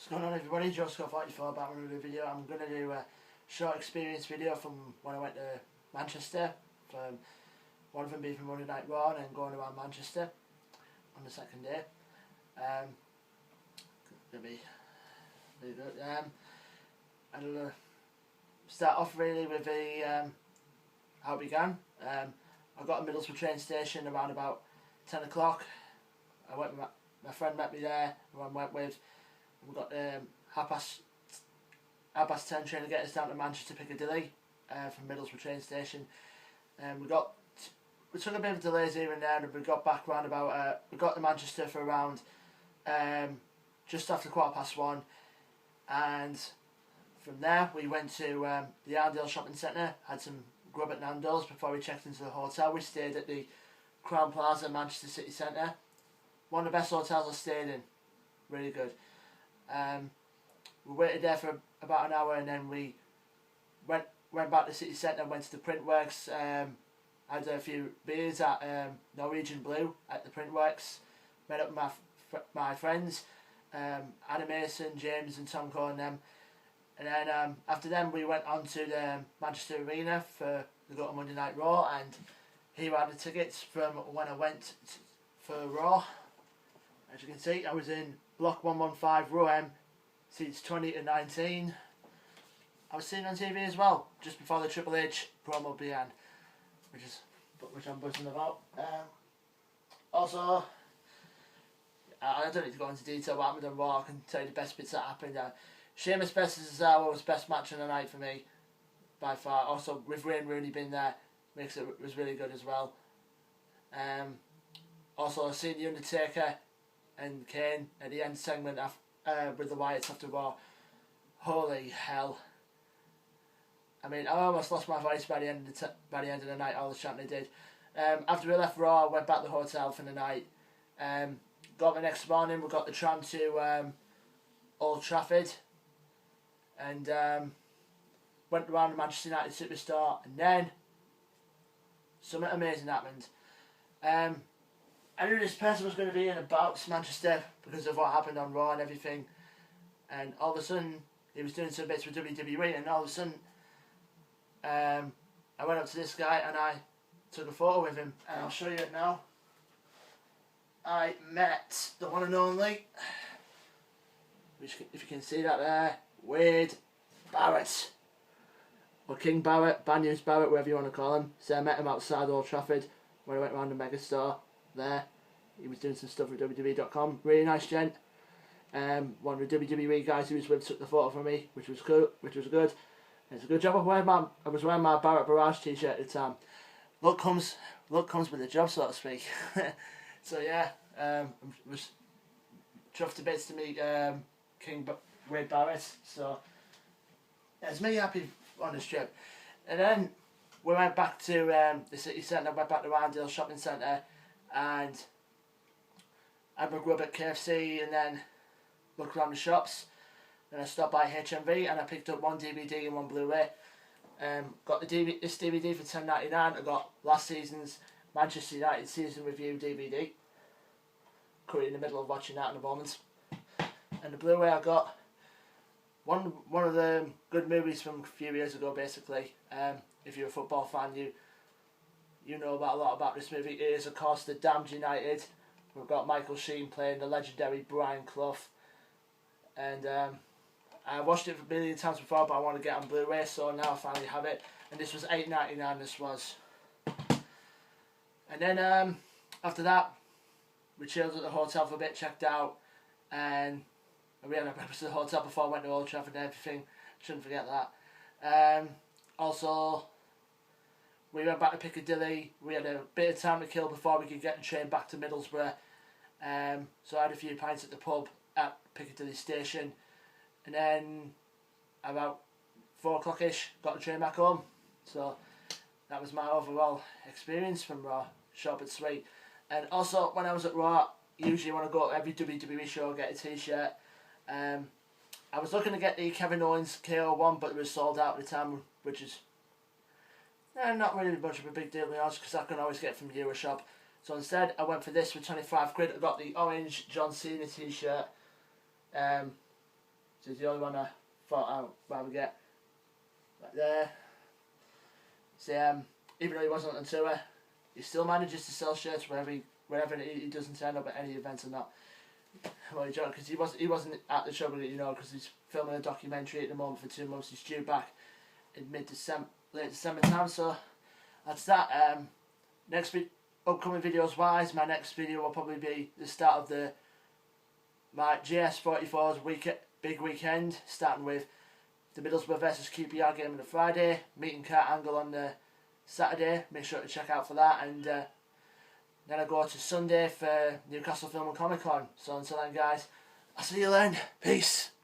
What's going on, everybody? Joe44 back with another video. I'm going to do a short experience video from when I went to Manchester, from one of them being from Monday Night Raw and then going around Manchester on the second day. Gonna be really good. I'll start off really with the how it began. I got to Middlesbrough train station around about 10 o'clock. I went with my friend met me there, who I went with. We got half past 10 train to get us down to Manchester Piccadilly from Middlesbrough train station. We took a bit of delays here and there, and we got back round about we got to Manchester for around just after 1:15, and from there we went to the Arndale shopping centre, had some grub at Nando's before we checked into the hotel. We stayed at the Crown Plaza, Manchester City Centre. One of the best hotels I stayed in, really good. We waited there for about an hour, and then we went back to the city centre and went to the Printworks. Had a few beers at Norwegian Blue at the Printworks. Met up with my friends, Anna Mason, James and Tom Coe and them. And then after them we went on to the Manchester Arena for the go to Monday Night Raw, and here are the tickets from when I went for Raw. As you can see, I was in Block 115, Row M, seats 20 to 19. I was seen on TV as well, just before the Triple H promo began, which I'm buzzing about. Also, I don't need to go into detail what happened on Raw. I can tell you the best bits that happened. Sheamus vs Cesaro was best match of the night for me, by far. Also, with Wayne Rooney being there, makes it was really good as well. Also, I've seen The Undertaker and Kane at the end segment with the Wyatts after Raw. Holy hell! I mean, I almost lost my voice by the end of the night. All the chanting they did. After we left Raw, I went back to the hotel for the night. Got the next morning. We got the tram to Old Trafford, and went around the Manchester United Superstore, and then something amazing happened. I knew this person was going to be in about Manchester because of what happened on Raw and everything, and all of a sudden he was doing some bits with WWE, and all of a sudden I went up to this guy and I took a photo with him, and I'll show you it now. I met the one and only, which, if you can see that there, Wade Barrett, or King Barrett, Bad News Barrett, whatever you want to call him. So I met him outside Old Trafford when I went around the Megastore there. He was doing some stuff with WWE.com. Really nice gent. One of the WWE guys he was with took the photo for me, which was cool, which was good. And it's a good job I was wearing my Barrett Barrage t-shirt at the time. Luck comes with the job, so to speak. So yeah, I was chuffed to bits to meet Wade Barrett. So yeah, it's me happy on this trip. And then we went back to the city centre, went back to Arndale shopping centre, and had my grub at KFC, and then looked around the shops. Then I stopped by HMV and I picked up one DVD and one Blu-ray. Got this DVD for $10.99. I got last season's Manchester United season review DVD. Currently in the middle of watching that in a moment. And the Blu-ray I got one of the good movies from a few years ago, basically. If you're a football fan, you know about a lot about this movie. It is, of course, The Damned United. We've got Michael Sheen playing the legendary Brian Clough. And I watched it a million times before, but I want to get it on Blu-ray, so now I finally have it. And this was $8.99, this was. And then after that, we chilled at the hotel for a bit, checked out, and we had a breakfast at the hotel before I went to Old Trafford and everything. Shouldn't forget that. Also, we went back to Piccadilly. We had a bit of time to kill before we could get the train back to Middlesbrough. So I had a few pints at the pub at Piccadilly station, and then about 4 o'clock-ish got the train back home. So that was my overall experience from Raw. Short but sweet. And also, when I was at Raw, usually when I go to every WWE show, I get a t-shirt. I was looking to get the Kevin Owens KO one, but it was sold out at the time, which is not really much of a big deal to be honest, because I can always get it from Euroshop. So instead, I went for this for 25 quid. I got the orange John Cena t-shirt. So he's the only one I thought I'd rather get. Right there. So even though he wasn't on tour, he still manages to sell shirts wherever he doesn't turn up at any events or not. Well, because he wasn't at the show, because he's filming a documentary at the moment for 2 months. He's due back in late December time. So that's that. Next week, upcoming videos wise, my next video will probably be the start of my GS44's big weekend, starting with the Middlesbrough versus QPR game on the Friday, meeting Kurt Angle on the Saturday. Make sure to check out for that, and then I go to Sunday for Newcastle Film and Comic Con. So until then, guys, I'll see you then. Peace.